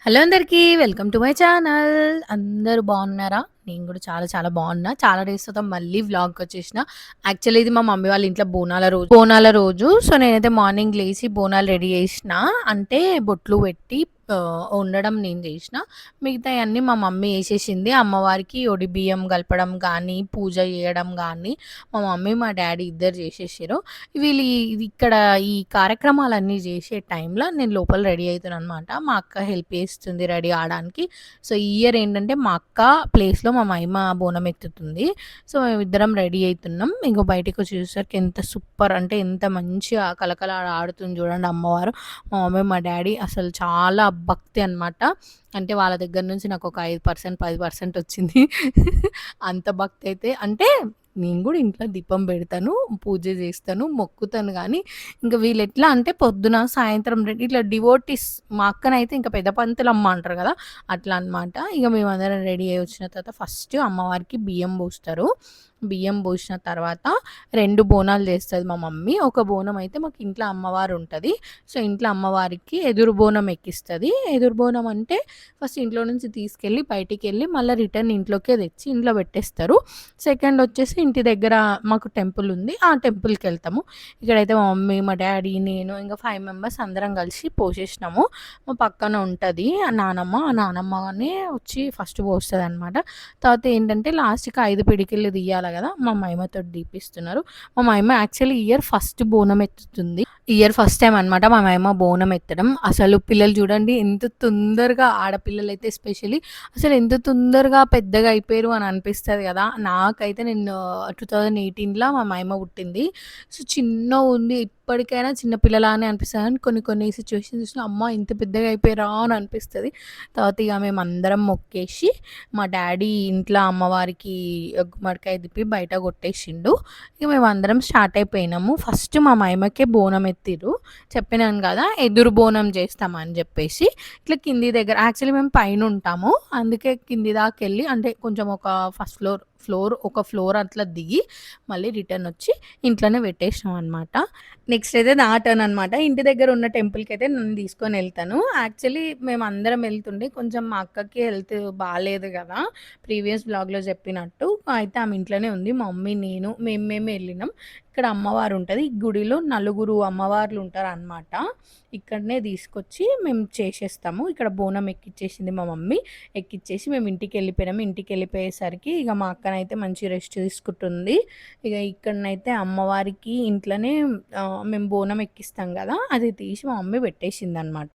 Hello అందరికీ. Welcome to my channel. అందరూ బాగున్నారా? నేను కూడా చాలా చాలా బాగున్నా. చాలా డేస్ తర్వాత మళ్ళీ వ్లాగ్‌కొచ్చేసిన. యాక్చువల్లీ ఇది మా మమ్మీ వాళ్ళ ఇంట్లో బోనాల రోజు. సో, నేనైతే మార్నింగ్ లేసి బోనాలు రెడీ చేసిన. అంటే బొట్లు పెట్టి వండడం నేను చేసిన. మిగతాయన్నీ మా మమ్మీ చేసేసింది. అమ్మవారికి ఒడి బియ్యం కలపడం గానీ, పూజ చేయడం గానీ, మా మమ్మీ, మా డ్యాడీ ఇద్దరు చేసేసిర్రు. ఇది ఇక్కడ ఈ కార్యక్రమాలన్నీ చేసే టైంలో నేను లోపల రెడీ అయితున్నా అనమాట. మా అక్క హెల్ప్ చేస్తుంది రెడీ కావడానికి. సో, ఈ ఇయర్ ఏంటంటే మా అక్క ప్లేస్‌లో మా మహిమ బోనం ఎత్తుతుంది. సో, మేమిద్దరం రెడీ అయితున్నాం. ఇంగో బయటకొచ్చి చూసేసరికి ఎంత సూపర్ అంటే ఎంత మంచిగా కళకళ ఆడుతుంది చూడండి అమ్మవారు. మా మమ్మీ, మా డ్యాడీ అసలు చాలా భక్తి అనమాట. అంటే వాళ్ళ దగ్గర నుంచి నాకొక 5%, 10% వచ్చింది. అంత భక్తి అయితే అంటే నేను గూడా ఇంట్లో దీపం బెడతాను, పూజ జేస్తాను, మొక్కుతాను గానీ, ఇంక వీళ్ళెట్లా అంటే పొద్దున, సాయంత్రం ఇట్లా డివోటీస్. మా అక్కనైతే ఇంక పెద్ద పంతులమ్మ అంటారు గదా! అట్లా అనమాట. ఇగ మేమందరం రెడీ అయ్యి వచ్చిన తర్వాత ఫస్ట్ అమ్మవారికి బియ్యం బోస్తారు. బియ్యం బోసిన తర్వాత 2 బోనాలు జేస్తది మా మమ్మీ. ఒక బోనం అయితే మాకు ఇంట్లో అమ్మవారుంటది. సో, ఇంట్లో అమ్మవారికి ఎదురు బోనం ఎక్కిస్తది. ఎదురు బోనం అంటే ఫస్ట్ ఇంట్లో నుంచి తీసుకెళ్ళి బయటికెళ్ళి మళ్ళీ రిటర్న్ ఇంట్లోకే తెచ్చి ఇంట్లో పెట్టేస్తారు. సెకండ్ వచ్చేసి ఇంటి దగ్గర మాకు టెంపుల్ ఉంది. ఆ టెంపుల్‌కెళ్తాము. ఇక్కడైతే మా మమ్మీ, మా డ్యాడీ, నేను ఇంకా 5 మెంబర్స్ అందరం కలిసి పోసేసినాము. మా పక్కన ఉంటది నానమ్మ. ఆ నానమ్మనే వచ్చి ఫస్ట్ పోస్తదనమాట. తర్వాత ఏంటంటే లాస్ట్‌కి 5 పిడికిళ్ళు తీయాలి గదా! మా మహిమతోటి తీపిస్తున్నారు. మా మహిమ యాక్చువల్లీ ఈ ఇయర్ ఫస్ట్ బోనం ఎత్తుతుంది. ఈ ఇయర్ ఫస్ట్ టైమ్ అనమాట మా మహిమ బోనం ఎత్తడం. అసలు పిల్లలు చూడండి ఎంత తొందరగా ఆడపిల్లలైతే ఎస్పెషల్లీ అసలు ఎంత తొందరగా పెద్దగా అయిపోయారు అని అనిపిస్తది గదా! నాకైతే నేను 2018లో మా మహిమ పుట్టింది. సో, చిన్నగుంది. ఇప్పటికైనా చిన్న పిల్లలానే అనిపిస్తది. కానీ కొన్ని కొన్ని సిట్యుయేషన్స్ చూసినా అమ్మ ఇంత పెద్దగా అయిపోయారా అని అనిపిస్తది. తర్వాత ఇగ మేమందరం మొక్కేసి మా డ్యాడీ ఇంట్లో అమ్మవారికి గుమ్మడికాయ తిప్పి బయట కొట్టేసిండు. ఇక మేమందరం స్టార్ట్ అయిపోయినాము. ఫస్ట్ మా మహిమకే బోనం ఎత్తిర్రు. చెప్పినాను గదా! ఎదురు బోనం చేస్తామని జెప్పేసి. ఇట్లా కింది దగ్గర యాక్చువల్లీ మేము పైనుంటాము. అందుకే కింది దాకెళ్ళి అంటే కొంచెం ఒక ఫస్ట్ ఒక ఫ్లోర్ అట్లా దిగి మళ్ళీ రిటర్న్ వచ్చి ఇంట్లోనే పెట్టేసినాం అనమాట. నెక్స్ట్ అయితే నా టర్న్ అనమాట. ఇంటి దగ్గర ఉన్న టెంపుల్‌కైతే నన్ను తీసుకొనెళ్తాను. యాక్చువల్లీ మేమందరం ఎళ్తుండే కొంచెం మా అక్కకి హెల్త్ బాలేదు గదా! ప్రీవియస్ వ్లాగ్‌లో చెప్పినట్టు. అయితే ఆమె ఇంట్లోనే ఉంది. మా మమ్మీ, నేను మేమే ఎళ్ళినాం. ఇక్కడ అమ్మవారుంటది. ఈ గుడిలో నలుగురు అమ్మవార్లుంటారనమాట. ఇక్కడనే తీసుకొచ్చి మేము చేసేస్తాము. ఇక్కడ బోనం ఎక్కిచ్చేసింది మా మమ్మీ. ఎక్కిచ్చేసి మేము ఇంటికెళ్ళిపోయినాము. ఇంటికెళ్ళిపోయేసరికి ఇగ మా అక్కనైతే మంచి రెస్ట్ తీసుకుంటుంది. ఇగ ఇక్కడనైతే అమ్మవారికి ఇంట్లోనే మేము బోనం ఎక్కిస్తాం గదా! అది తీసి మా మమ్మీ పెట్టేసిందనమాట.